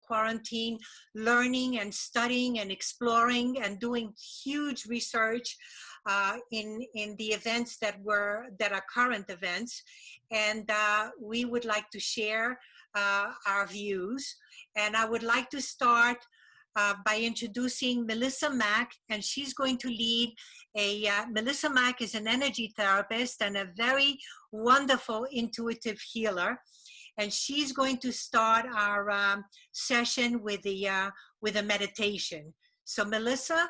quarantine, learning and studying and exploring and doing huge research in the events that are current events. And we would like to share our views. And I would like to start by introducing Melissa Mack, and she's going to lead Melissa Mack is an energy therapist and a very wonderful intuitive healer. And she's going to start our session with a meditation. So Melissa,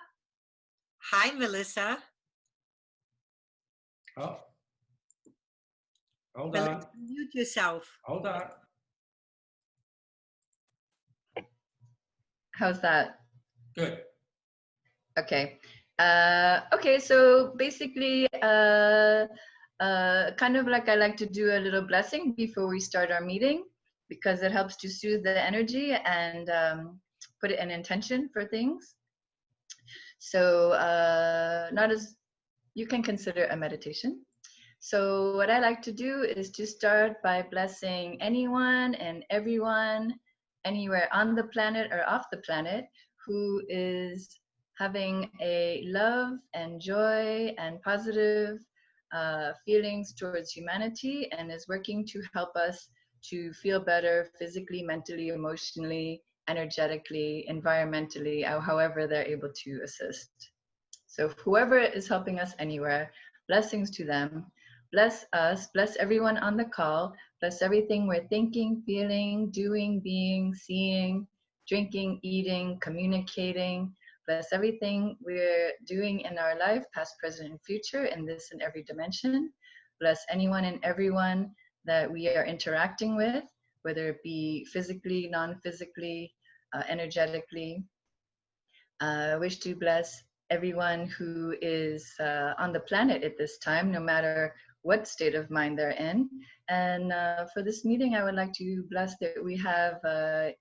hi Melissa. Oh, hold Melissa, on. mute yourself. Hold on. How's that? Good. Okay. Okay, so basically, kind of like I like to do a little blessing before we start our meeting, because it helps to soothe the energy and put it in intention for things. So not as you can consider a meditation. So what I like to do is to start by blessing anyone and everyone anywhere on the planet or off the planet who is having a love and joy and positive feelings towards humanity, and is working to help us to feel better physically, mentally, emotionally, energetically, environmentally, however they're able to assist. So whoever is helping us anywhere, blessings to them. Bless us, bless everyone on the call, bless everything we're thinking, feeling, doing, being, seeing, drinking, eating, communicating. Bless everything we're doing in our life, past, present, and future, in this and every dimension. Bless anyone and everyone that we are interacting with, whether it be physically, non-physically, energetically. I wish to bless everyone who is on the planet at this time, no matter what state of mind they're in. And for this meeting, I would like to bless that we have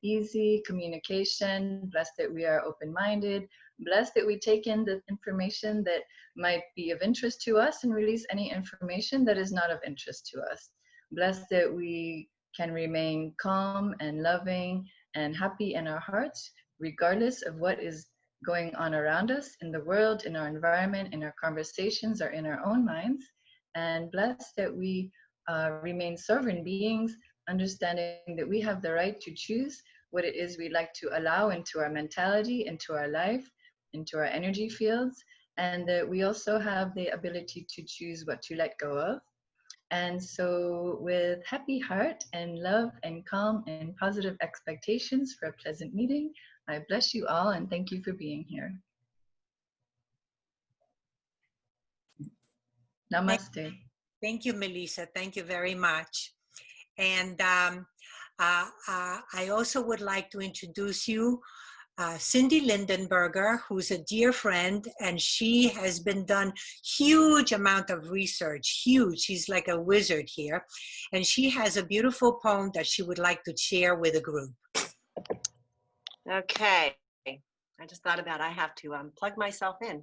easy communication, bless that we are open-minded, bless that we take in the information that might be of interest to us and release any information that is not of interest to us. Bless that we can remain calm and loving and happy in our hearts, regardless of what is going on around us in the world, in our environment, in our conversations, or in our own minds. And bless that we remain sovereign beings, understanding that we have the right to choose what it is we'd like to allow into our mentality, into our life, into our energy fields, and that we also have the ability to choose what to let go of. And so with happy heart and love and calm and positive expectations for a pleasant meeting, I bless you all and thank you for being here. Namaste. Thank you, Melissa. Thank you very much. And I also would like to introduce you Cyndi Lindenberger, who's a dear friend, and she has been done huge amount of research, huge. She's like a wizard here. And she has a beautiful poem that she would like to share with the group. Okay, I just thought about I have to plug myself in.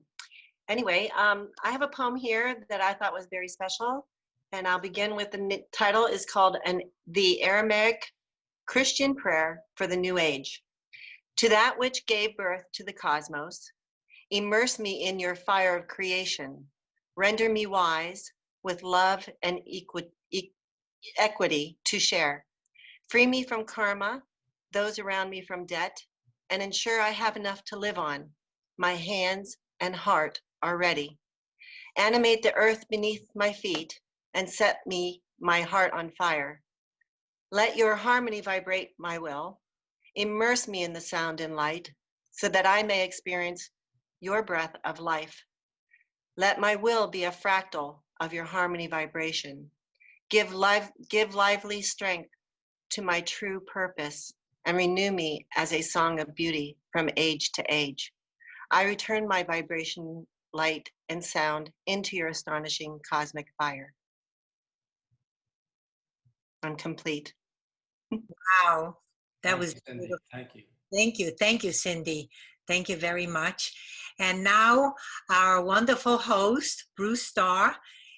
Anyway, I have a poem here that I thought was very special, and I'll begin with the title is called The Aramaic Christian Prayer for the New Age. To that which gave birth to the cosmos, immerse me in your fire of creation, render me wise with love and equity to share. Free me from karma, those around me from debt, and ensure I have enough to live on. My hands and heart are ready. Animate the earth beneath my feet and set my heart on fire. Let your harmony vibrate my will. Immerse me in the sound and light so that I may experience your breath of life. Let my will be a fractal of your harmony vibration. Give lively strength to my true purpose and renew me as a song of beauty from age to age. I return my vibration, light, and sound into your astonishing cosmic fire. I'm complete. Wow, that was beautiful. Thank you. Thank you. Thank you, Cyndi. Thank you very much. And now our wonderful host, Bruce Starr,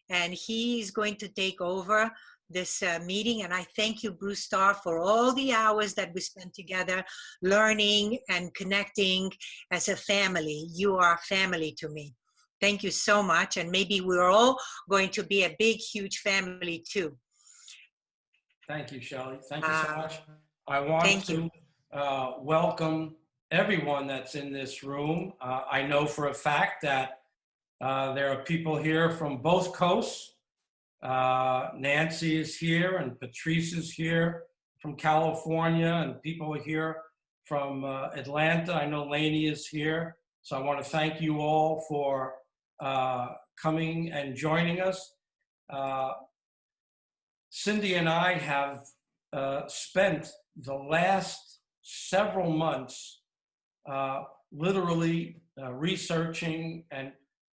and he is going to take over meeting. And I thank you, Bruce Starr, for all the hours that we spent together learning and connecting as a family. You are family to me. Thank you so much. And maybe we're all going to be a big, huge family too. Thank you, Shelley. Thank you so much. I want to welcome everyone that's in this room. I know for a fact that there are people here from both coasts. Nancy is here and Patrice is here from California, and people are here from Atlanta. I know Lainey is here. So I want to thank you all for coming and joining us. Cyndi and I have spent the last several months literally researching and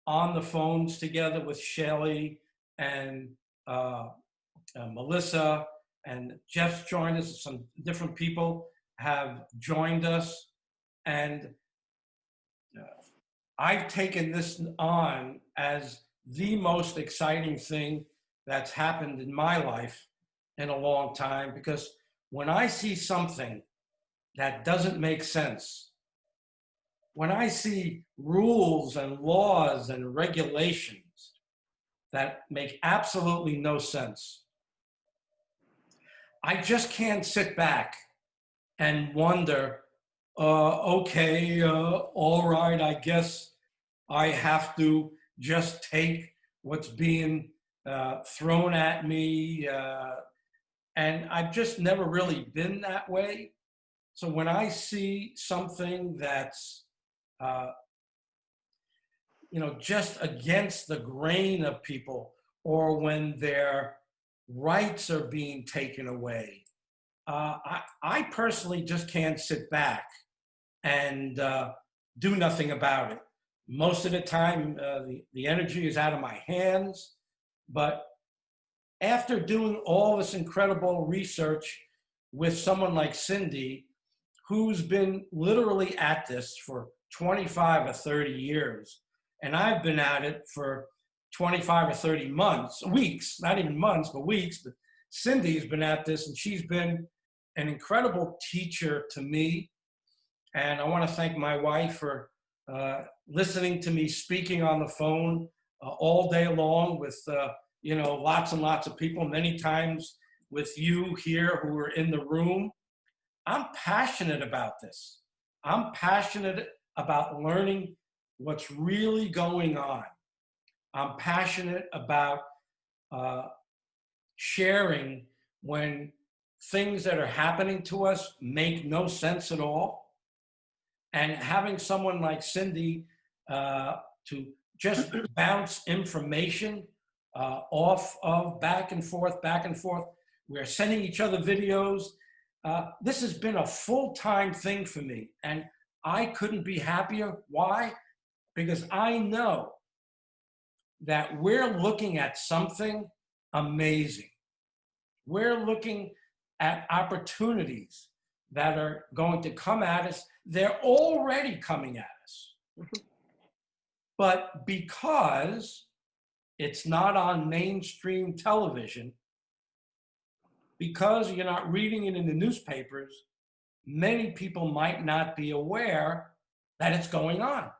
on the phones together with Shelley and Melissa, and Jeff's joined us. Some different people have joined us, and I've taken this on as the most exciting thing that's happened in my life in a long time, because when I see something that doesn't make sense, when I see rules and laws and regulations that make absolutely no sense, I just can't sit back and wonder, okay, all right, I guess I have to just take what's being thrown at me. And I've just never really been that way. So when I see something that's, just against the grain of people, or when their rights are being taken away, I personally just can't sit back and do nothing about it. Most of the time, the energy is out of my hands. But after doing all this incredible research with someone like Cyndi, who's been literally at this for 25 or 30 years, and I've been at it for 25 or 30 months, weeks, not even months, but weeks. But Cyndi's been at this, and she's been an incredible teacher to me. And I want to thank my wife for listening to me speaking on the phone all day long with, lots and lots of people, many times with you here who are in the room. I'm passionate about this. I'm passionate about learning what's really going on. I'm passionate about sharing when things that are happening to us make no sense at all. And having someone like Cyndi to just bounce information off of back and forth. We're sending each other videos. This has been a full-time thing for me, and I couldn't be happier. Why? Because I know that we're looking at something amazing. We're looking at opportunities that are going to come at us. They're already coming at us. But because it's not on mainstream television, because you're not reading it in the newspapers, many people might not be aware that it's going on.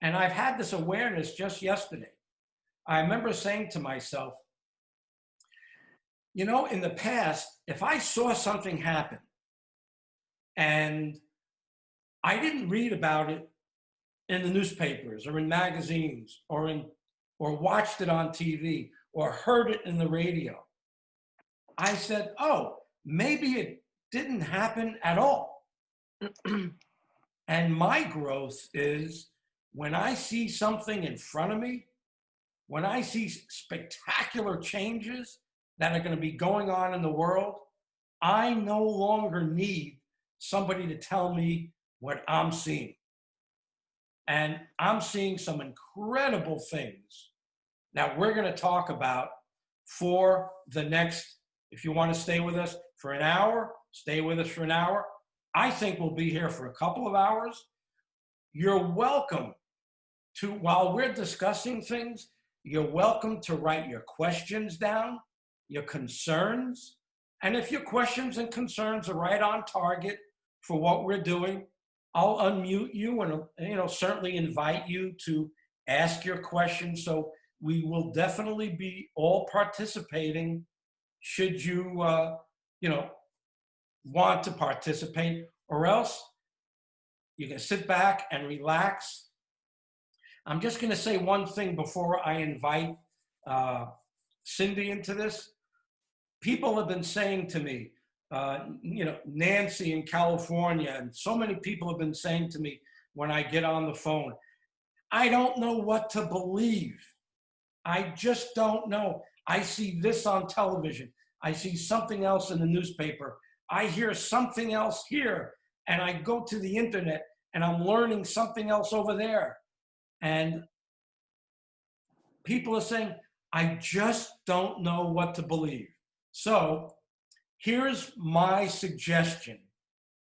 And I've had this awareness just yesterday. I remember saying to myself, in the past, if I saw something happen and I didn't read about it in the newspapers or in magazines or watched it on TV or heard it in the radio, I said, oh, maybe it didn't happen at all. And my growth is when I see something in front of me, when I see spectacular changes that are going to be going on in the world, I no longer need somebody to tell me what I'm seeing. And I'm seeing some incredible things that we're going to talk about for the next, if you want to stay with us for an hour, stay with us for an hour. I think we'll be here for a couple of hours. You're welcome to, while we're discussing things, you're welcome to write your questions down. your concerns. And if your questions and concerns are right on target for what we're doing, I'll unmute you and certainly invite you to ask your questions. So we will definitely be all participating should you want to participate, or else you can sit back and relax. I'm just going to say one thing before I invite Cyndi into this. People have been saying to me, Nancy in California, and so many people have been saying to me when I get on the phone, I don't know what to believe. I just don't know. I see this on television. I see something else in the newspaper. I hear something else here. And I go to the internet and I'm learning something else over there. And people are saying, I just don't know what to believe. So here's my suggestion.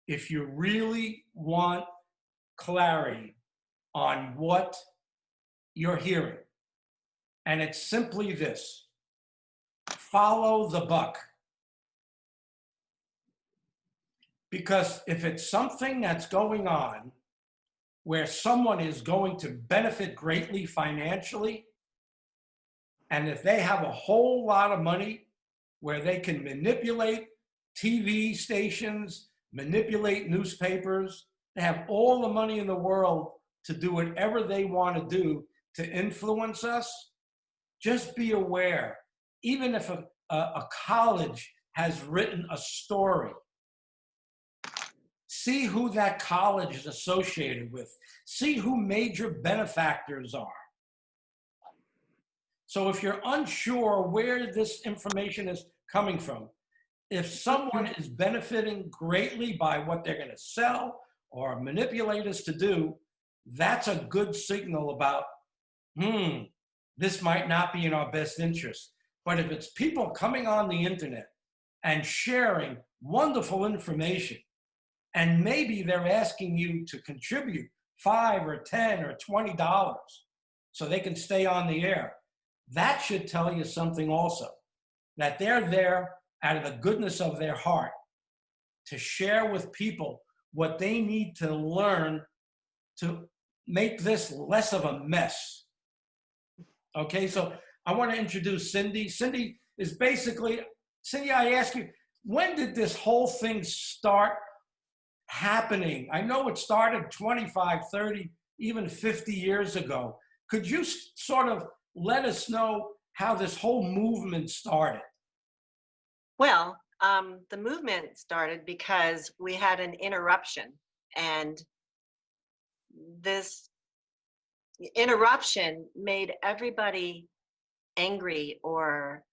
If you really want clarity on what you're hearing, and it's simply this: follow the buck. Because if it's something that's going on where someone is going to benefit greatly financially, and if they have a whole lot of money where they can manipulate TV stations, manipulate newspapers, they have all the money in the world to do whatever they want to do to influence us, just be aware. Even if a college has written a story, see who that college is associated with. See who major benefactors are. So if you're unsure where this information is coming from, if someone is benefiting greatly by what they're going to sell or manipulate us to do, that's a good signal about, this might not be in our best interest. But if it's people coming on the internet and sharing wonderful information, and maybe they're asking you to contribute $5 or $10 or $20 so they can stay on the air, that should tell you something also, that they're there out of the goodness of their heart to share with people what they need to learn to make this less of a mess. Okay, so I want to introduce Cyndi. Cyndi is basically, Cyndi, I ask you, when did this whole thing start happening? I know it started 25, 30, even 50 years ago. Could you sort of let us know how this whole movement started? Well, the movement started because we had an interruption, and this interruption made everybody angry or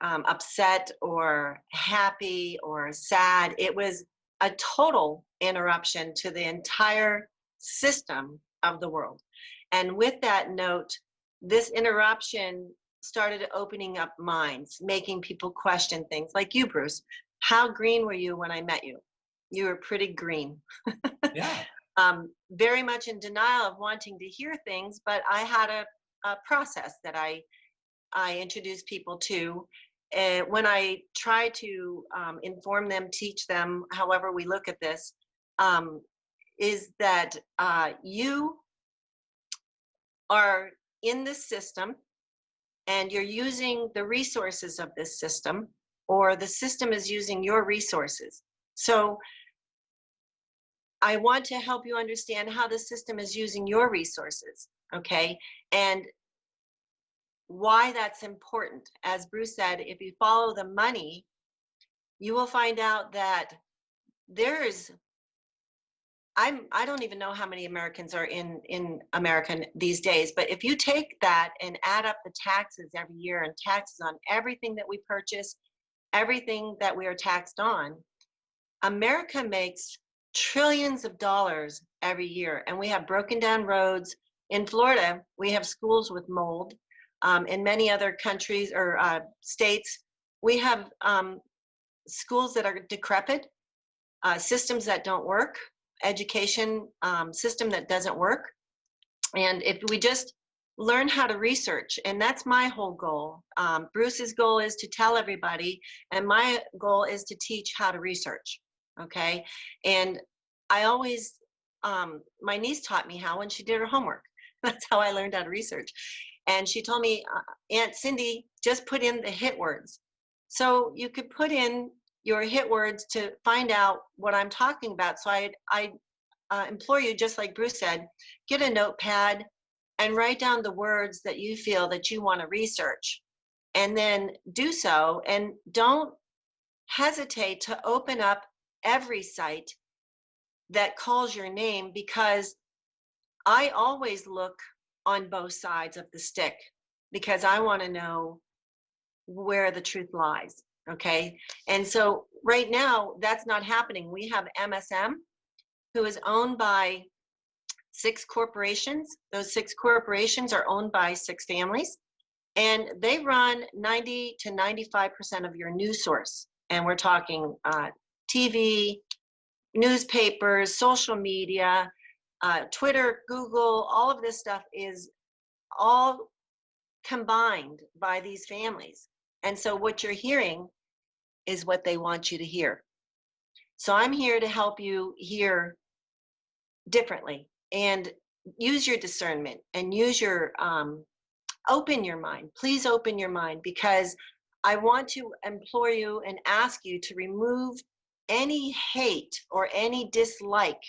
upset or happy or sad. It was a total interruption to the entire system of the world. And with that note, this interruption started opening up minds, making people question things. Like you, Bruce. How green were you when I met you? You were pretty green. Yeah. Very much in denial of wanting to hear things, but I had a process that I introduced people to. When I try to inform them, teach them, however we look at this, is that you are in this system and you're using the resources of this system, or the system is using your resources. So I want to help you understand how the system is using your resources, okay? And why that's important. As Bruce said, if you follow the money, you will find out that I don't even know how many Americans are in America these days, but if you take that and add up the taxes every year and taxes on everything that we purchase, everything that we are taxed on, America makes trillions of dollars every year, and we have broken down roads. In Florida, we have schools with mold. In many other countries or states, we have schools that are decrepit, systems that don't work, education system that doesn't work. And if we just learn how to research. And that's my whole goal. Bruce's goal is to tell everybody, and my goal is to teach how to research. Okay. And I always, my niece taught me how when she did her homework. That's how I learned how to research. And she told me, Aunt Cyndi, just put in the hit words. So you could put in your hit words to find out what I'm talking about. So I implore you, just like Bruce said, get a notepad and write down the words that you feel that you want to research, and then do so. And don't hesitate to open up every site that calls your name, because I always look on both sides of the stick, because I want to know where the truth lies. Okay. And so right now that's not happening. We have MSM, who is owned by 6 corporations. Those 6 corporations are owned by 6 families, and they run 90 to 95% of your news source. And we're talking TV, newspapers, social media, Twitter, Google, all of this stuff is all combined by these families. And so what you're hearing is what they want you to hear. So I'm here to help you hear differently, and use your discernment, and use your open your mind. Please open your mind, because I want to implore you and ask you to remove any hate or any dislike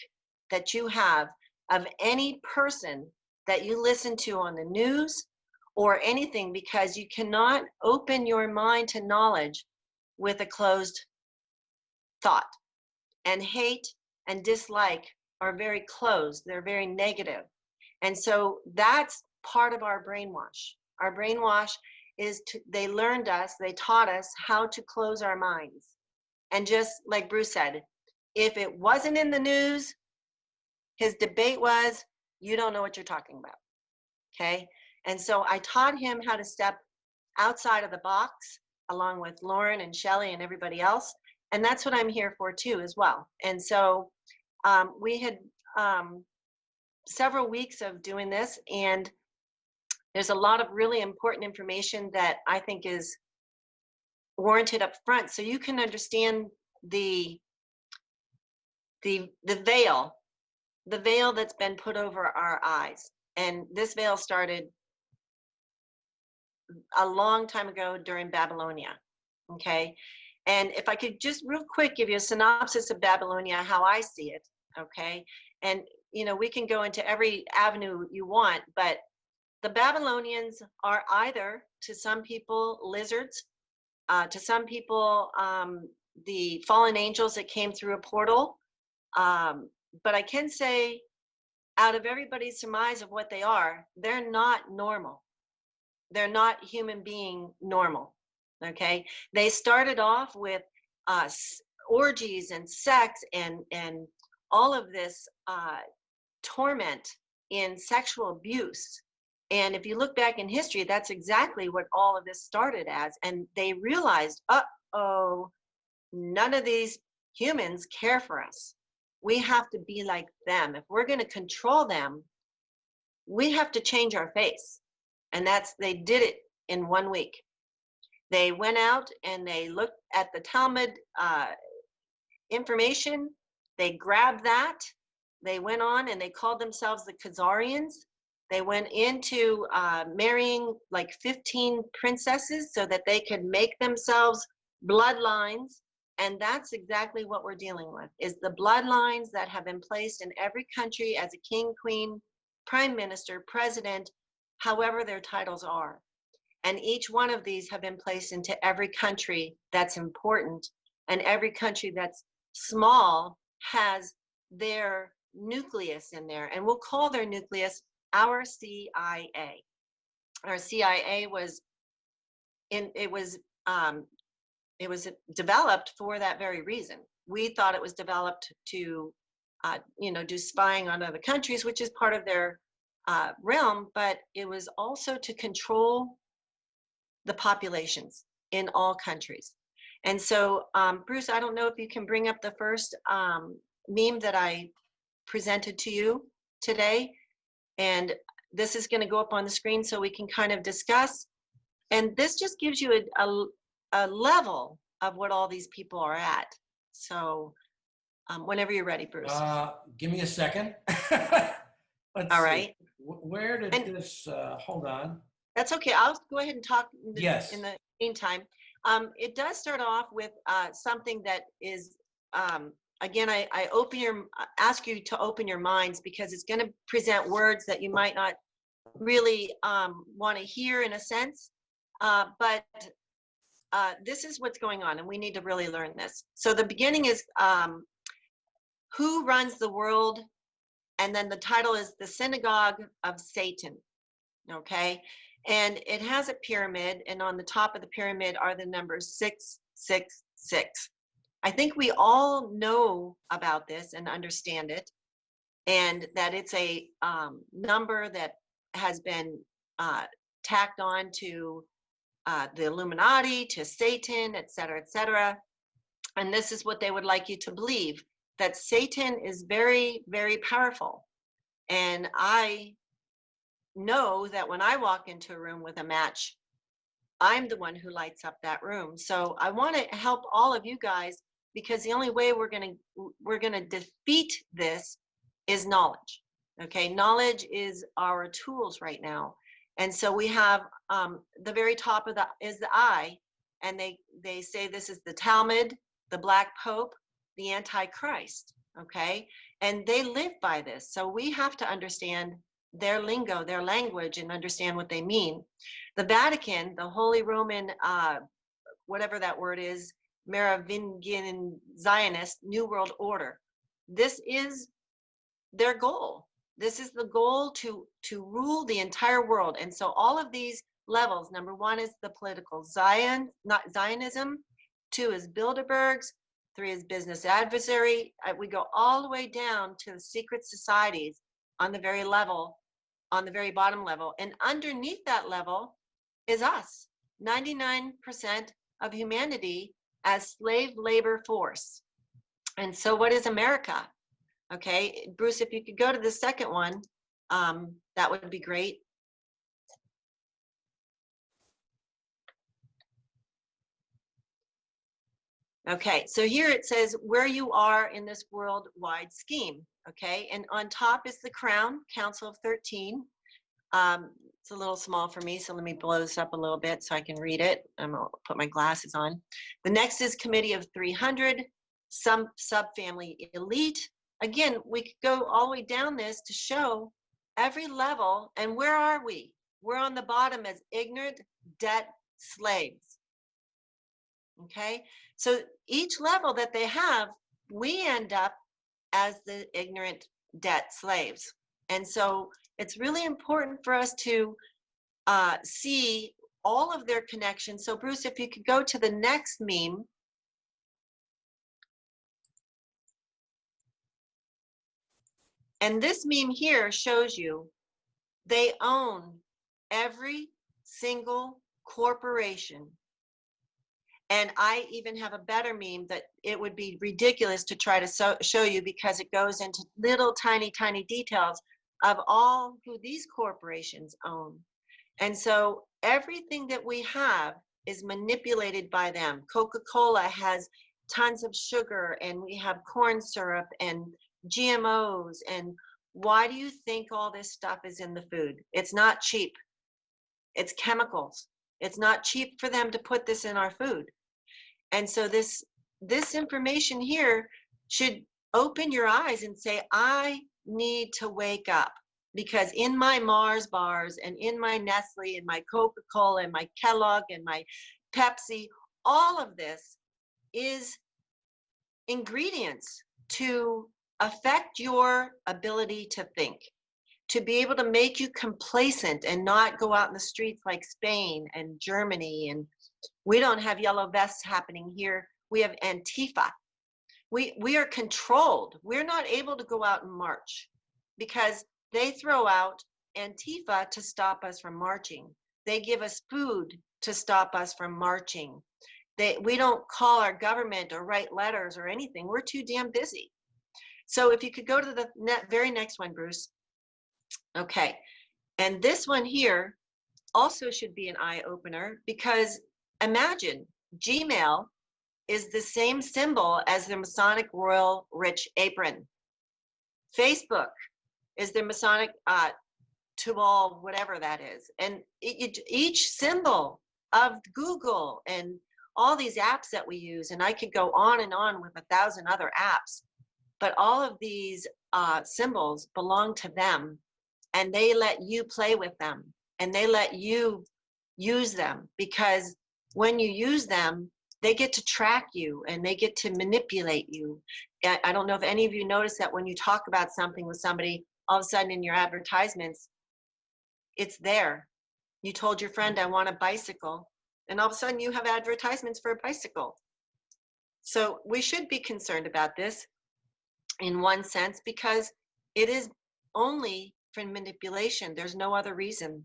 that you have of any person that you listen to on the news or anything, because you cannot open your mind to knowledge with a closed thought. And hate and dislike are very closed. They're very negative. And so that's part of our brainwash. Our brainwash is they learned us, they taught us how to close our minds. And just like Bruce said, if it wasn't in the news, his debate was, you don't know what you're talking about. Okay. And so I taught him how to step outside of the box, along with Lauren and Shelley and everybody else. And that's what I'm here for too, as well. And so we had several weeks of doing this, and there's a lot of really important information that I think is warranted up front, so you can understand the veil that's been put over our eyes. And this veil started a long time ago during Babylonia. Okay. And if I could just real quick give you a synopsis of Babylonia, how I see it. Okay. And, you know, we can go into every avenue you want, but the Babylonians are either, to some people, lizards, to some people, the fallen angels that came through a portal. But I can say, out of everybody's surmise of what they are, they're not normal. They're not human being normal. Okay. They started off with orgies and sex and all of this torment in sexual abuse. And if you look back in history, that's exactly what all of this started as. And they realized, uh-oh, none of these humans care for us. We have to be like them. If we're going to control them, we have to change our face. And they did it in 1 week. They went out and they looked at the Talmud information. They grabbed that. They went on and they called themselves the Khazarians. They went into marrying like 15 princesses so that they could make themselves bloodlines. And that's exactly what we're dealing with, is the bloodlines that have been placed in every country as a king, queen, prime minister, president, however their titles are. And each one of these have been placed into every country that's important. And every country that's small has their nucleus in there. And we'll call their nucleus our CIA. Our CIA was developed for that very reason. We thought it was developed to, do spying on other countries, which is part of their realm, but it was also to control the populations in all countries. And so, Bruce, I don't know if you can bring up the first meme that I presented to you today. And this is going to go up on the screen so we can kind of discuss. And this just gives you a level of what all these people are at. So whenever you're ready, Bruce. Give me a second. Let's All see. right. Where did this, hold on. That's okay. I'll go ahead and talk Yes. in the meantime. It does start off with something that is, again, I ask you to open your minds, because it's going to present words that you might not really want to hear in a sense. But this is what's going on, and we need to really learn this. So the beginning is who runs the world? And then the title is The Synagogue of Satan. Okay. And it has a pyramid, and on the top of the pyramid are the numbers 666. I think we all know about this and understand it, and that it's a number that has been tacked on to the Illuminati, to Satan, et cetera, et cetera. And this is what they would like you to believe, that Satan is very, very powerful. And I know that when I walk into a room with a match, I'm the one who lights up that room. So I want to help all of you guys, because the only way we're going to defeat this is knowledge. Okay, knowledge is our tools right now. And so we have the very top of is the eye, and they say this is the Talmud, the Black Pope, the Antichrist. Okay, and they live by this. So we have to understand their lingo, their language, and understand what they mean. The Vatican, the Holy Roman, whatever that word is, Merovingian Zionist New World Order. This is their goal. This is the goal to rule the entire world. And so all of these levels, number one is the political Zionism, 2 is Bilderbergs, 3 is business adversary. We go all the way down to the secret societies on the very level, on the very bottom level. And underneath that level is us, 99% of humanity as slave labor force. And so what is America? Okay, Bruce, if you could go to the second one, that would be great. Okay, so here it says where you are in this worldwide scheme. Okay, and on top is the Crown, Council of 13. It's a little small for me, so let me blow this up a little bit so I can read it. I'm gonna put my glasses on. The next is Committee of 300, some subfamily elite. Again, we could go all the way down this to show every level. And where are we? We're on the bottom as ignorant debt slaves. Okay, so each level that they have, we end up as the ignorant debt slaves. And so it's really important for us to see all of their connections. So Bruce, if you could go to the next meme. And this meme here shows you they own every single corporation. And I even have a better meme that it would be ridiculous to try to show you, because it goes into little tiny details of all who these corporations own. And so everything that we have is manipulated by them. Coca-Cola has tons of sugar, and we have corn syrup and GMOs. And why do you think all this stuff is in the food? It's not cheap. It's chemicals. It's not cheap for them to put this in our food. And so this information here should open your eyes and say, I need to wake up, because in my Mars bars and in my Nestle and my Coca-Cola and my Kellogg and my Pepsi, all of this is ingredients to affect your ability to think, to be able to make you complacent and not go out in the streets like Spain and Germany. And we don't have yellow vests happening here. We have Antifa. We are controlled. We're not able to go out and march because they throw out Antifa to stop us from marching. They give us food to stop us from marching. We don't call our government or write letters or anything. We're too damn busy. So if you could go to the very next one, Bruce. Okay. And this one here also should be an eye opener, because imagine Gmail is the same symbol as the Masonic Royal Rich Apron. Facebook is the Masonic to all, whatever that is. And each symbol of Google and all these apps that we use, and I could go on and on with 1,000 other apps, but all of these symbols belong to them, and they let you play with them, and they let you use them, because when you use them, they get to track you and they get to manipulate you. I don't know if any of you notice that when you talk about something with somebody, all of a sudden in your advertisements, it's there. You told your friend, I want a bicycle, and all of a sudden you have advertisements for a bicycle. So we should be concerned about this in one sense, because it is only for manipulation. There's no other reason.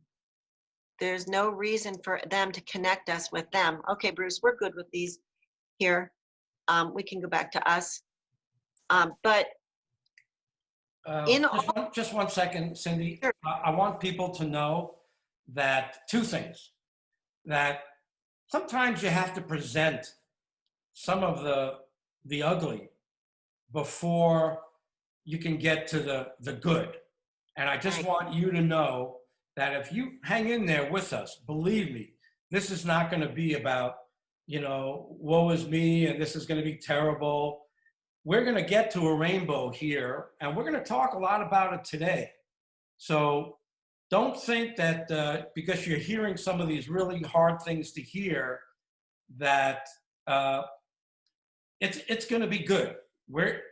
There's no reason for them to connect us with them. Okay, Bruce, we're good with these here. We can go back to us. But in just one second, Cyndi. Sure. I want people to know that two things. That sometimes you have to present some of the ugly before you can get to the good. And I just want you to know that if you hang in there with us, believe me, this is not going to be about, woe is me and this is going to be terrible. We're going to get to a rainbow here, and we're going to talk a lot about it today. So don't think that because you're hearing some of these really hard things to hear, that it's going to be good. We're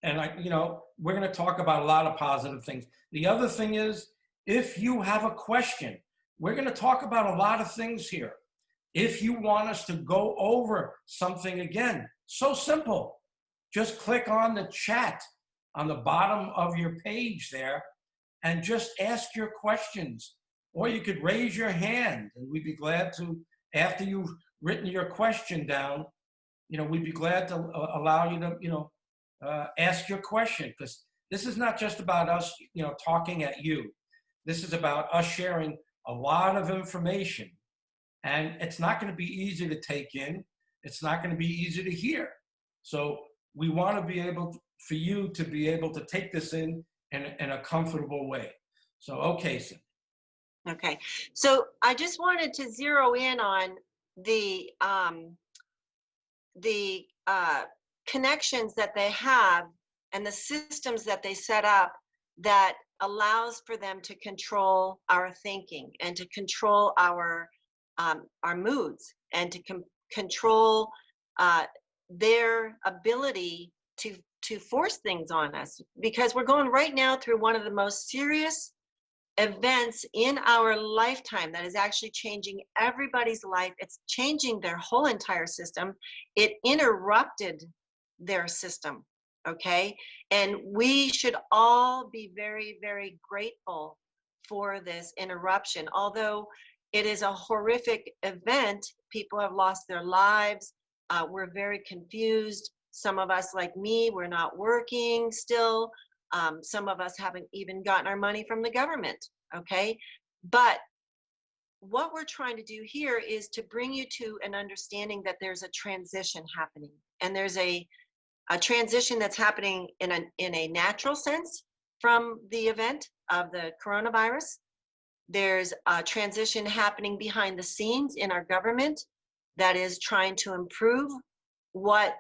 going to talk about a lot of positive things. The other thing is, if you have a question, we're going to talk about a lot of things here. If you want us to go over something again, so simple. Just click on the chat on the bottom of your page there and just ask your questions. Or you could raise your hand, and we'd be glad to, after you've written your question down, we'd be glad to allow you to, ask your question, because this is not just about us, talking at you. This is about us sharing a lot of information, and it's not going to be easy to take in. It's not going to be easy to hear. So we want to be able for you to be able to take this in a comfortable way. So, okay, Cyndi. Okay, so I just wanted to zero in on the connections that they have and the systems that they set up that allows for them to control our thinking and to control our moods and to control their ability to force things on us, because we're going right now through one of the most serious events in our lifetime that is actually changing everybody's life. It's changing their whole entire system. It interrupted their system, okay? And we should all be very, very grateful for this interruption. Although it is a horrific event, people have lost their lives. We're very confused. Some of us, like me, we're not working still. Some of us haven't even gotten our money from the government, okay? But what we're trying to do here is to bring you to an understanding that there's a transition happening. And there's a transition that's happening in a natural sense from the event of the coronavirus. There's a transition happening behind the scenes in our government that is trying to improve what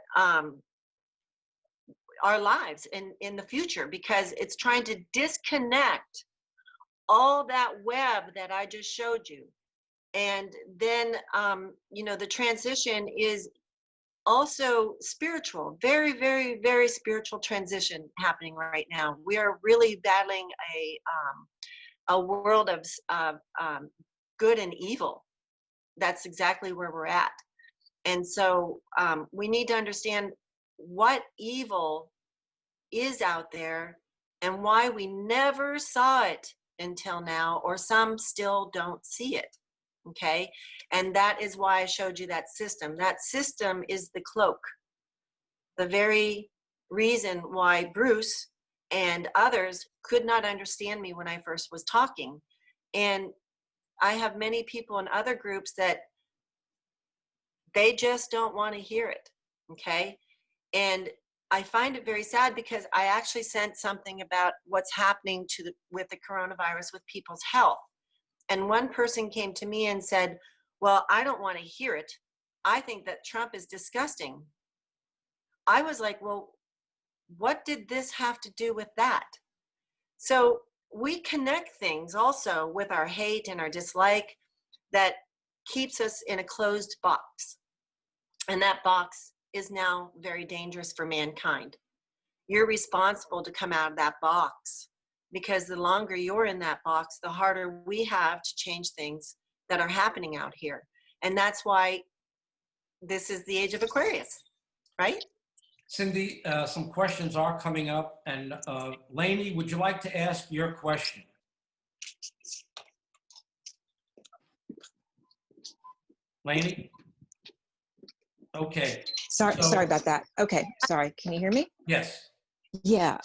our lives in the future, because it's trying to disconnect all that web that I just showed you. And then, the transition is also spiritual, very, very, very spiritual transition happening right now. We are really battling a world of good and evil. That's exactly where we're at. And so we need to understand what evil is out there and why we never saw it until now, or some still don't see it. Okay, and that is why I showed you that system. That system is the cloak. The very reason why Bruce and others could not understand me when I first was talking And I have many people in other groups that they just don't want to hear it. Okay. And I find it very sad because I actually sent something about what's happening with the coronavirus with people's health. And one person came to me and said, well, I don't want to hear it. I think that Trump is disgusting. I was like, well, what did this have to do with that? So we connect things also with our hate and our dislike that keeps us in a closed box. And that box is now very dangerous for mankind. You're responsible to come out of that box, because the longer you're in that box, the harder we have to change things that are happening out here. And that's why this is the age of Aquarius, right? Cyndi, some questions are coming up, and Lainey, would you like to ask your question? Lainey? Okay. Sorry about that. Okay, sorry. Can you hear me? Yes. Yeah.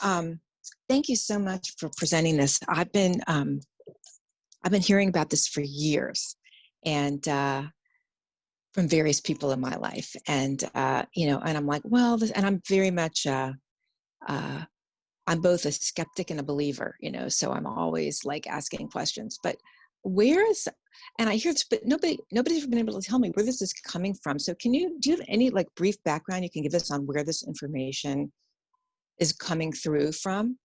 Thank you so much for presenting this. I've been hearing about this for years, and from various people in my life, and and I'm like, well, and I'm very much I'm both a skeptic and a believer, so I'm always like asking questions. But and I hear this, but nobody's been able to tell me where this is coming from. So do you have any like brief background you can give us on where this information is coming through from?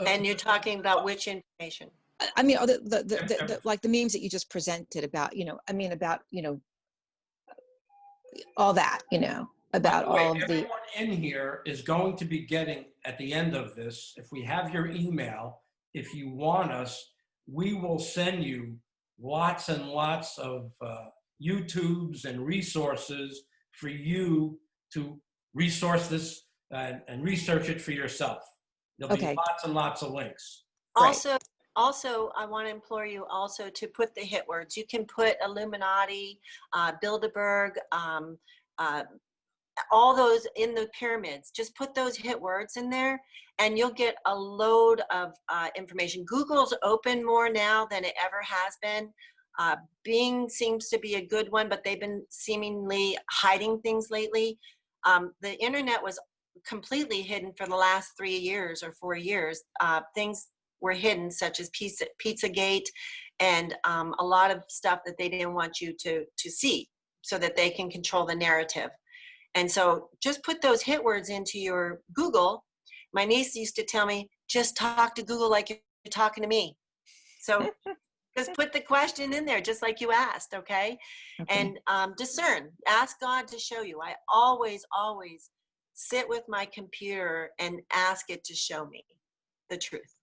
And you're talking about which information? I mean, like the memes that you just presented about, all that, about all of the. Everyone in here is going to be getting, at the end of this, if we have your email, if you want us, we will send you lots and lots of YouTubes and resources for you to resource this and research it for yourself. There'll be lots and lots of links. Also, I want to implore you also to put the hit words. You can put Illuminati, Bilderberg, all those in the pyramids. Just put those hit words in there and you'll get a load of information. Google's open more now than it ever has been. Bing seems to be a good one, but they've been seemingly hiding things lately. The internet was completely hidden for the last 3 years or 4 years. Things were hidden, such as Pizzagate and a lot of stuff that they didn't want you to see so that they can control the narrative. And so just put those hit words into your Google. My niece used to tell me, just talk to Google like you're talking to me. So just put the question in there, just like you asked, okay? And discern, ask God to show you. I always sit with my computer and ask it to show me the truth,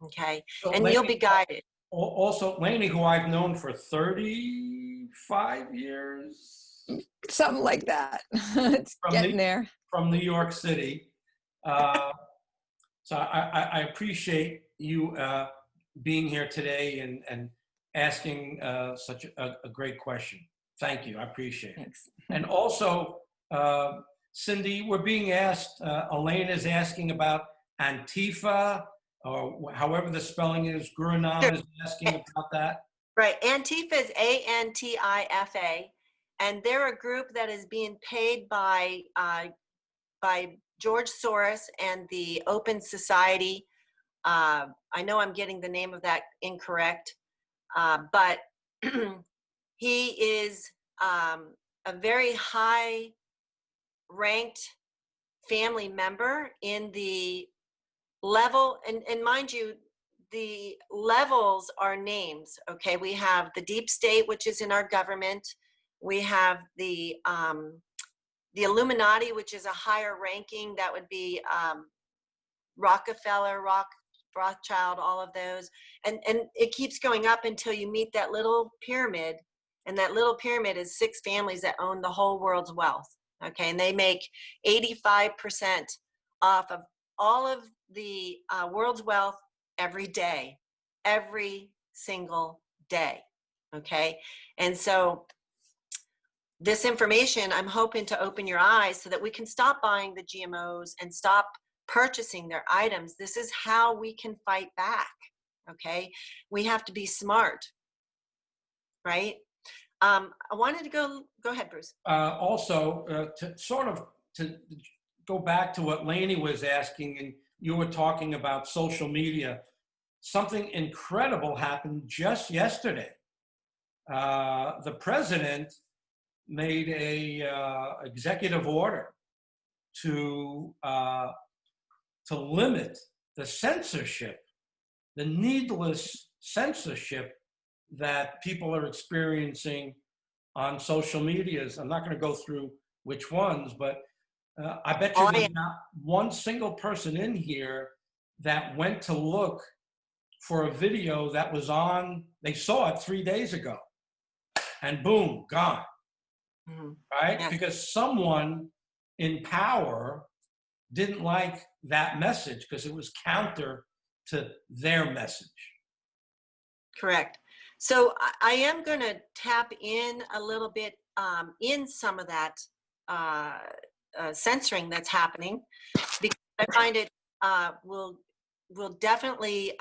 okay? So and Lainey, you'll be guided. Also, Lainey, who I've known for 35 years. Something like that. It's getting there. From New York City. So I appreciate you being here today and asking such a great question. Thank you. I appreciate it. Thanks. And also, Cyndi, we're being asked, Elaine is asking about Antifa, or however the spelling is. Gururam is asking about that. Right. Antifa is Antifa. And they're a group that is being paid by George Soros and the Open Society. I know I'm getting the name of that incorrect, but he is a very high-ranked family member in the level, and mind you, the levels are names, okay? We have the deep state, which is in our government. We have the Illuminati, which is a higher ranking. That would be Rockefeller, Rothschild, all of those. And it keeps going up until you meet that little pyramid. And that little pyramid is 6 families that own the whole world's wealth. Okay, and they make 85% off of all of the world's wealth every day, every single day. Okay, and so this information, I'm hoping to open your eyes so that we can stop buying the GMOs and stop purchasing their items. This is how we can fight back, okay? We have to be smart. right? I wanted to go ahead, Bruce. Also, to go back to what Lainey was asking, and you were talking about social media, something incredible happened just yesterday. The president made a executive order to limit the censorship, the needless censorship that people are experiencing on social medias. I'm not going to go through which ones, but I bet you there's not one single person in here that went to look for a video that was on, they saw it 3 days ago, and boom, gone. Right? Yes. Because someone in power didn't like that message because it was counter to their message. Correct. So I am going to tap in a little bit in some of that censoring that's happening, because I find it will definitely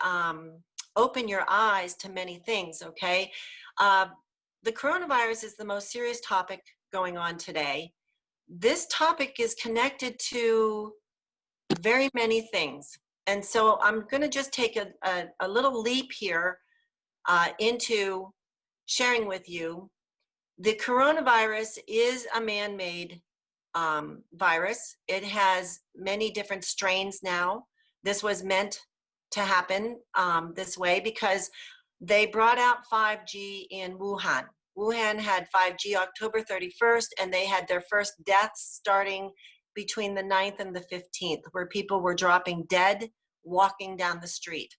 open your eyes to many things. Okay, the coronavirus is the most serious topic going on today. This topic is connected to very many things, and so I'm going to just take a little leap here into sharing with you. The coronavirus is a man-made virus. It has many different strains now. This was meant to happen this way because they brought out 5G in Wuhan. Wuhan had 5G October 31st, and they had their first deaths starting between the 9th and the 15th, where people were dropping dead walking down the street.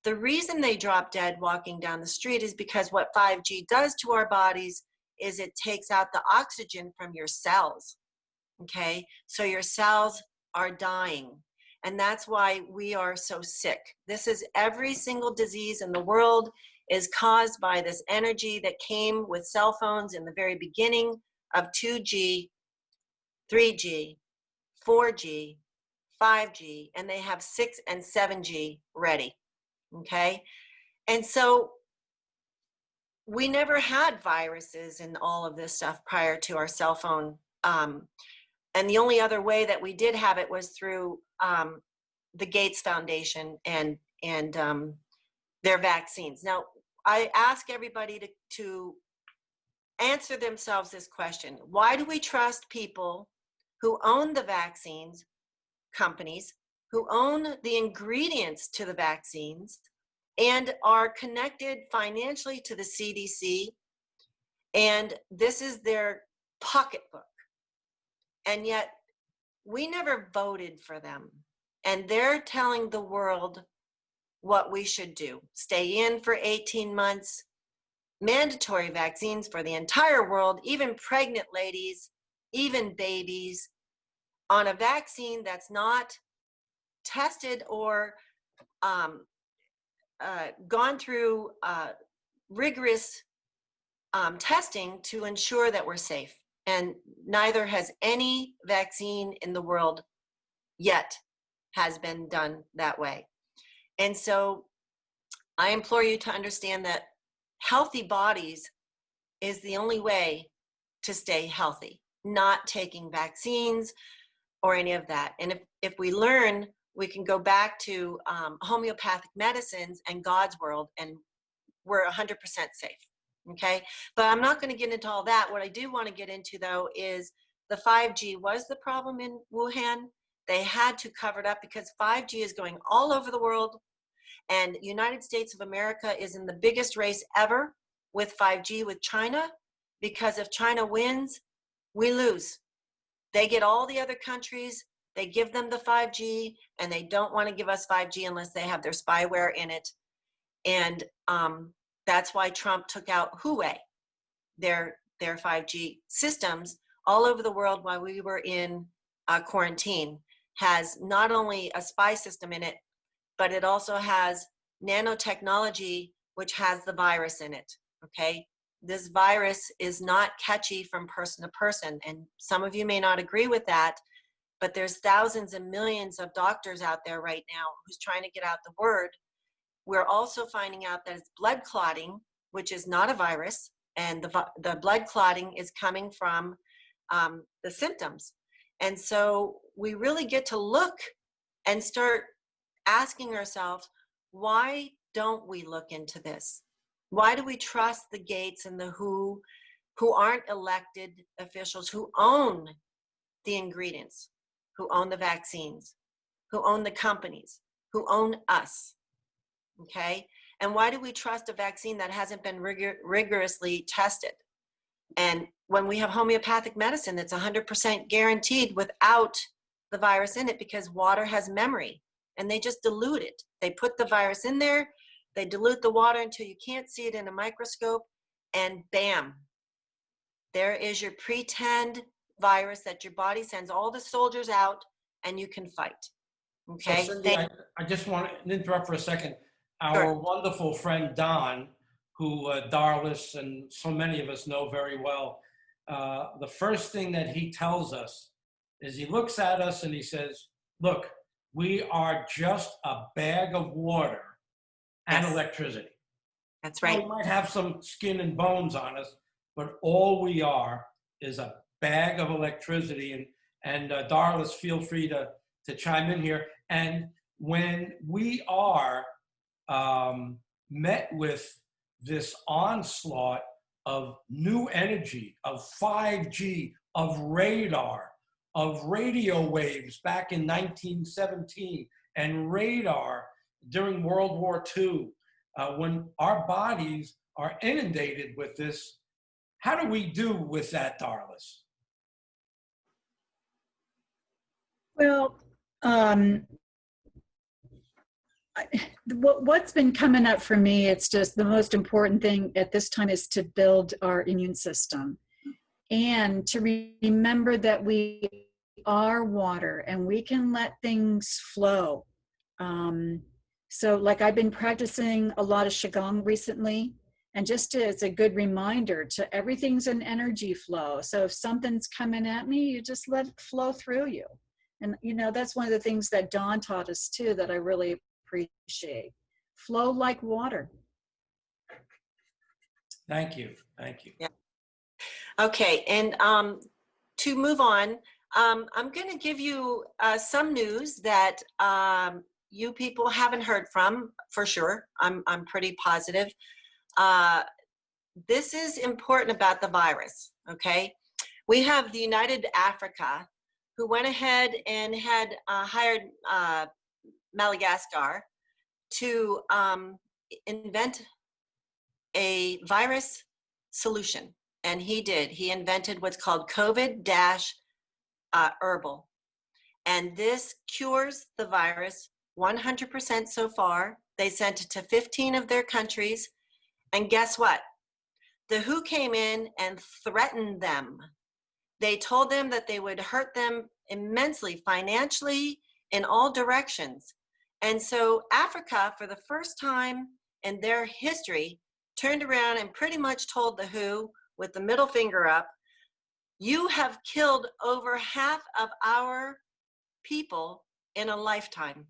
The reason they drop dead walking down the street is because what 5G does to our bodies is it takes out the oxygen from your cells, okay? So your cells are dying, and that's why we are so sick. This is every single disease in the world is caused by this energy that came with cell phones in the very beginning of 2G, 3G, 4G, 5G, and they have 6 and 7G ready. Okay, and so we never had viruses and all of this stuff prior to our cell phone. And the only other way that we did have it was through the Gates Foundation and their vaccines. Now, I ask everybody to answer themselves this question: why do we trust people who own the vaccines companies, who own the ingredients to the vaccines, and are connected financially to the CDC, and this is their pocketbook, and yet we never voted for them, and they're telling the world what we should do? Stay in for 18 months, mandatory vaccines for the entire world, even pregnant ladies, even babies, on a vaccine that's not tested or gone through rigorous testing to ensure that we're safe. And neither has any vaccine in the world yet has been done that way. And so I implore you to understand that healthy bodies is the only way to stay healthy, not taking vaccines or any of that. And if we learn, we can go back to homeopathic medicines and God's world, and we're 100% safe, okay? But I'm not gonna get into all that. What I do wanna get into though is the 5G was the problem in Wuhan. They had to cover it up because 5G is going all over the world, and United States of America is in the biggest race ever with 5G with China, because if China wins, we lose. They get all the other countries, they give them the 5G, and they don't want to give us 5G unless they have their spyware in it. And that's why Trump took out Huawei, their 5G systems all over the world while we were in quarantine. Has not only a spy system in it, but it also has nanotechnology, which has the virus in it, okay? This virus is not catchy from person to person, and some of you may not agree with that, but there's thousands and millions of doctors out there right now who's trying to get out the word. We're also finding out that it's blood clotting, which is not a virus, and the blood clotting is coming from the symptoms. And so we really get to look and start asking ourselves, why don't we look into this? Why do we trust the Gates and the WHO, who aren't elected officials, who own the ingredients, who own the vaccines, who own the companies, who own us? Okay? And why do we trust a vaccine that hasn't been rigorously tested? And when we have homeopathic medicine that's 100% guaranteed without the virus in it, because water has memory, and they just dilute it. They put the virus in there, they dilute the water until you can't see it in a microscope, and bam, there is your pretend virus that your body sends all the soldiers out, and you can fight. Okay? So Cyndi, I just want to interrupt for a second. Our wonderful friend Don, who Darlis and so many of us know very well, the first thing that he tells us is he looks at us and he says, look, we are just a bag of water and electricity. That's right. We might have some skin and bones on us, but all we are is a bag of electricity. And Darlis, feel free to chime in here. And when we are met with this onslaught of new energy, of 5G, of radar, of radio waves back in 1917, and radar during World War II, when our bodies are inundated with this, how do we do with that, Darlis? Well, what's been coming up for me, it's just the most important thing at this time is to build our immune system and to remember that we are water and we can let things flow. So like I've been practicing a lot of Qigong recently, and just it's a good reminder to everything's an energy flow. So if something's coming at me, you just let it flow through you. And you know, that's one of the things that Dawn taught us too, that I really appreciate. Flow like water. Thank you. Thank you. Yeah. Okay, and to move on, I'm going to give you some news that you people haven't heard from, for sure. I'm pretty positive. This is important about the virus, okay? We have the United Africa, who went ahead and had hired Madagascar to invent a virus solution. And he did. He invented what's called COVID-herbal. And this cures the virus 100% so far. They sent it to 15 of their countries. And guess what? The WHO came in and threatened them. They told them that they would hurt them immensely, financially, in all directions. And so Africa, for the first time in their history, turned around and pretty much told the WHO, with the middle finger up, you have killed over half of our people in a lifetime.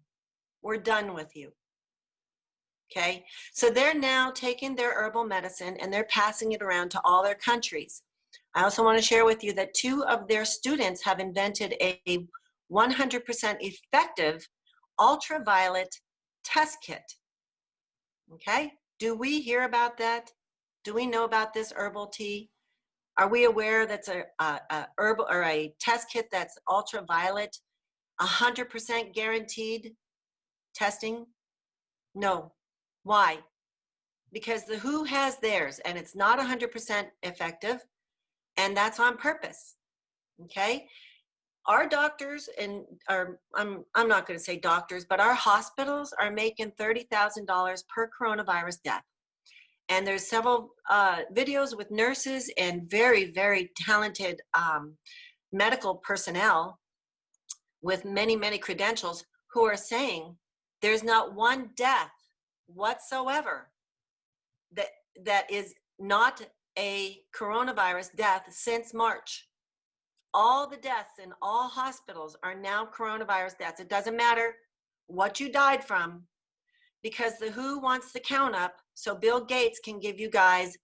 We're done with you. Okay, so they're now taking their herbal medicine and they're passing it around to all their countries. I also want to share with you that 2 of their students have invented a 100% effective ultraviolet test kit. Okay, do we hear about that? Do we know about this herbal tea? Are we aware that's a herbal or a test kit that's ultraviolet, 100% guaranteed testing? No. Why? Because the WHO has theirs and it's not 100% effective, and that's on purpose. Okay? Our doctors I'm not going to say doctors, but our hospitals are making $30,000 per coronavirus death. And there's several videos with nurses and very, very talented medical personnel with many, many credentials who are saying there's not one death whatsoever that is not a coronavirus death since March. All the deaths in all hospitals are now coronavirus deaths. It doesn't matter what you died from. because the WHO wants the count up so Bill Gates can give you guys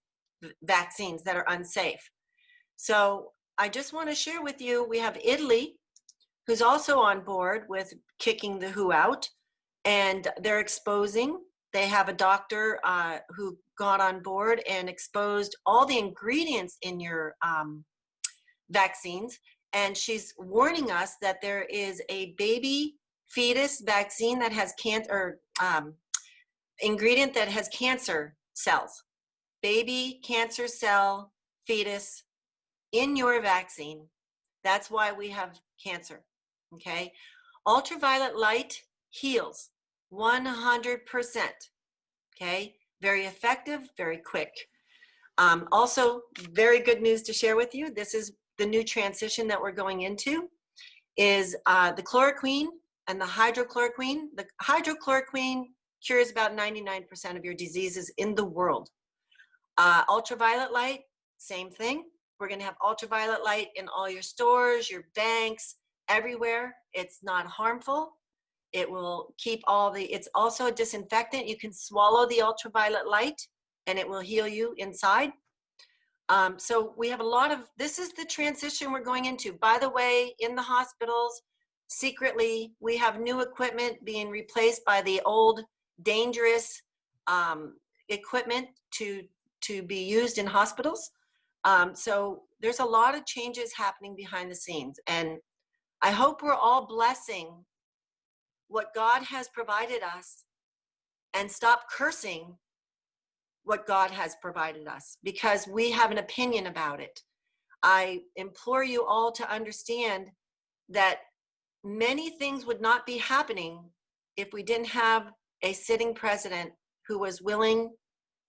vaccines that are unsafe. So I just want to share with you, we have Italy, who's also on board with kicking the WHO out, and they're exposing. They have a doctor who got on board and exposed all the ingredients in your vaccines, and she's warning us that there is a baby fetus vaccine that has cancer, ingredient that has cancer cells, baby cancer cell fetus in your vaccine. That's why we have cancer, okay? Ultraviolet light heals 100%, okay? Very effective, very quick. Also, very good news to share with you. This is the new transition that we're going into, is the chloroquine and the hydrochloroquine. The hydrochloroquine cures about 99% of your diseases in the world. Ultraviolet light, same thing. We're going to have ultraviolet light in all your stores, your banks, everywhere. It's not harmful. It will keep all the, it's also a disinfectant. You can swallow the ultraviolet light and it will heal you inside. So we have a lot of, this is the transition we're going into. By the way, in the hospitals, secretly, we have new equipment being replaced by the old dangerous equipment to be used in hospitals. So there's a lot of changes happening behind the scenes, and I hope we're all blessing what God has provided us and stop cursing what God has provided us, because we have an opinion about it. I implore you all to understand that many things would not be happening if we didn't have a sitting president who was willing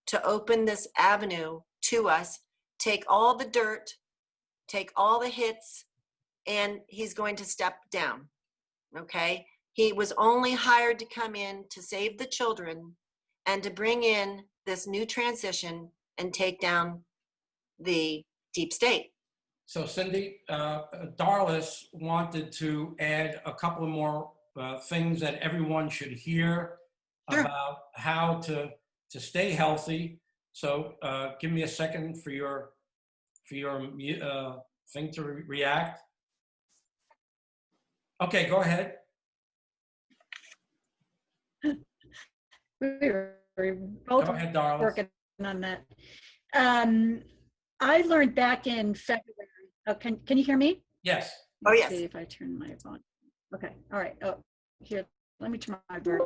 to open this avenue to us, take all the dirt, take all the hits, and he's going to step down, okay? He was only hired to come in to save the children and to bring in this new transition and take down the deep state. So Cyndi, Darlis wanted to add a couple more things that everyone should hear about how to stay healthy. So give me a second for your thing to react. Okay, go ahead. We were both Go ahead, Darlis. working on that. I learned back in February. Oh, can you hear me? Yes. Oh, yes. Let's see if I turn my phone. Okay. All right. Oh, here. Let me turn my bird.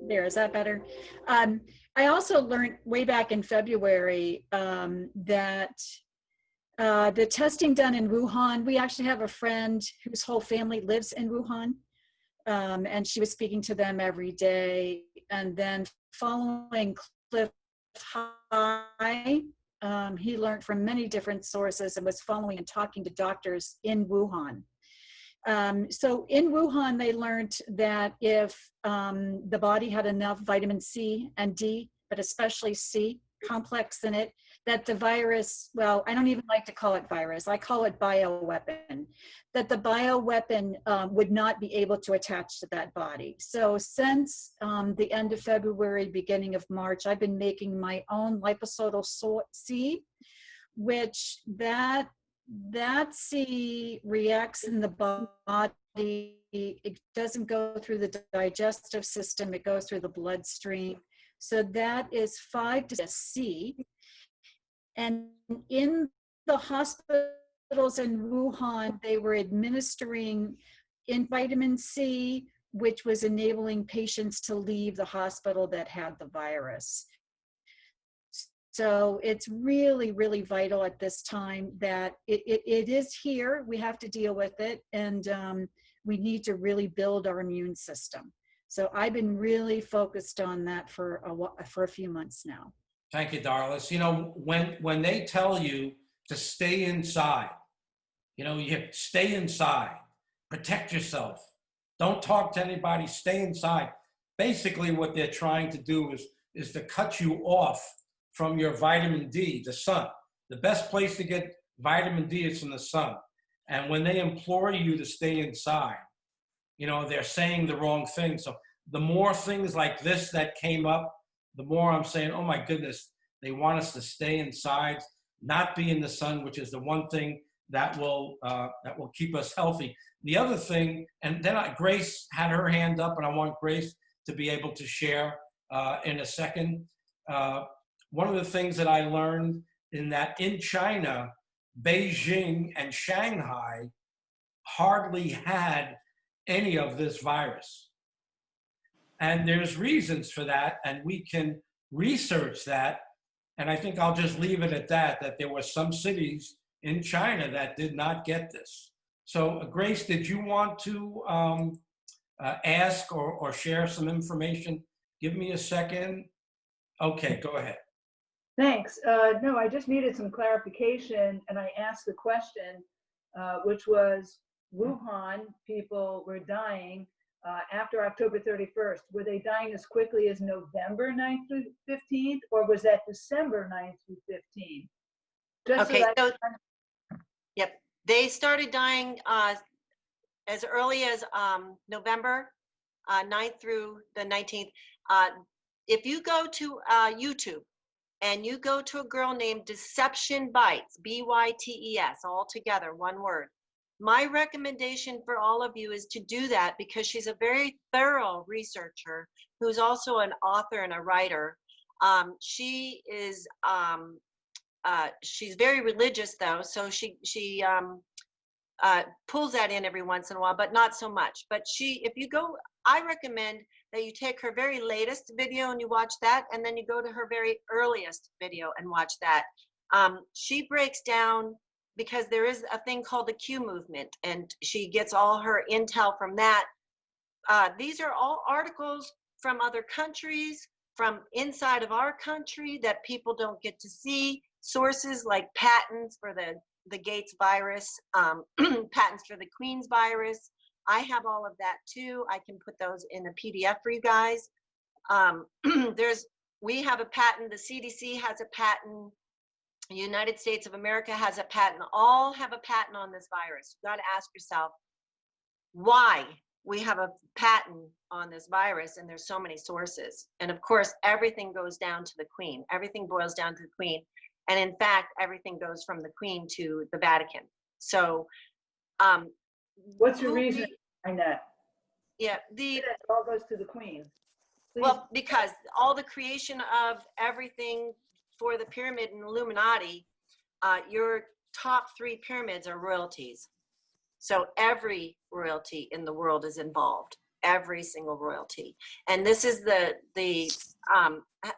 There. Is that better? I also learned way back in February that the testing done in Wuhan. We actually have a friend whose whole family lives in Wuhan. And she was speaking to them every day. And then following Cliff High, he learned from many different sources and was following and talking to doctors in Wuhan. So in Wuhan, they learned that if the body had enough vitamin C and D, but especially C complex in it, that the virus, well, I don't even like to call it virus, I call it bioweapon, that the bioweapon would not be able to attach to that body. So since the end of February, beginning of March, I've been making my own liposomal C, which that C reacts in the body. It doesn't go through the digestive system, it goes through the bloodstream. So that is 5 to C. And in the hospitals in Wuhan, they were administering in vitamin C, which was enabling patients to leave the hospital that had the virus. So it's really, really vital at this time that it is here. We have to deal with it, and we need to really build our immune system. So I've been really focused on that for a few months now. Thank you, Darlis. You know, when they tell you to stay inside, you know, you stay inside, protect yourself, don't talk to anybody, stay inside. Basically, what they're trying to do is to cut you off from your vitamin D, the sun. The best place to get vitamin D is from the sun. And when they implore you to stay inside, you know, they're saying the wrong thing. So the more things like this that came up, the more I'm saying, oh my goodness, they want us to stay inside, not be in the sun, which is the one thing that will keep us healthy. The other thing, and then Grace had her hand up, and I want Grace to be able to share in a second. One of the things that I learned in China, Beijing and Shanghai hardly had any of this virus. And there's reasons for that, and we can research that. And I think I'll just leave it at that, that there were some cities in China that did not get this. So Grace, did you want to ask or share some information? Give me a second. Okay, go ahead. Thanks. No, I just needed some clarification, and I asked the question, which was, Wuhan people were dying after October 31st. Were they dying as quickly as November 9th through 15th, or was that December 9th through 15th? Just Okay, so yep. They started dying as early as November 9th through the 19th. If you go to YouTube and you go to a girl named Deception Bites, B-Y-T-E-S, all together, one word. My recommendation for all of you is to do that, because she's a very thorough researcher who's also an author and a writer. She is she's very religious though, so she pulls that in every once in a while, but not so much. But if you go, I recommend that you take her very latest video and you watch that, and then you go to her very earliest video and watch that. She breaks down, because there is a thing called the Q movement, and she gets all her intel from that. These are all articles from other countries, from inside of our country that people don't get to see. Sources like patents for the Gates virus, patents for the Queen's virus. I have all of that too. I can put those in a PDF for you guys. We have a patent, the CDC has a patent, the United States of America has a patent, all have a patent on this virus. You got to ask yourself why we have a patent on this virus, and there's so many sources. And of course, everything goes down to the Queen. Everything boils down to the Queen. And in fact, everything goes from the Queen to the Vatican. So, what's your reason behind that? Yeah, It all goes to the Queen. Please. Well, because all the creation of everything for the pyramid and Illuminati, your top 3 pyramids are royalties. So every royalty in the world is involved, every single royalty. And this is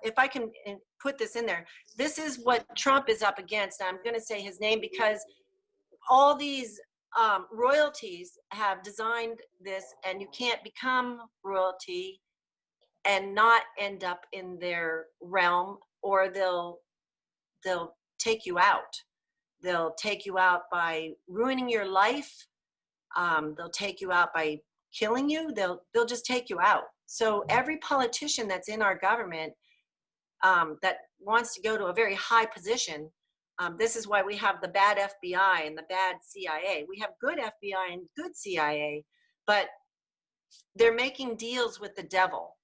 if I can put this in there, this is what Trump is up against. I'm going to say his name because all these royalties have designed this, and you can't become royalty and not end up in their realm, or they'll take you out. They'll take you out by ruining your life. They'll take you out by killing you. They'll just take you out. So every politician that's in our government that wants to go to a very high position, this is why we have the bad FBI and the bad CIA. We have good FBI and good CIA, but they're making deals with the devil.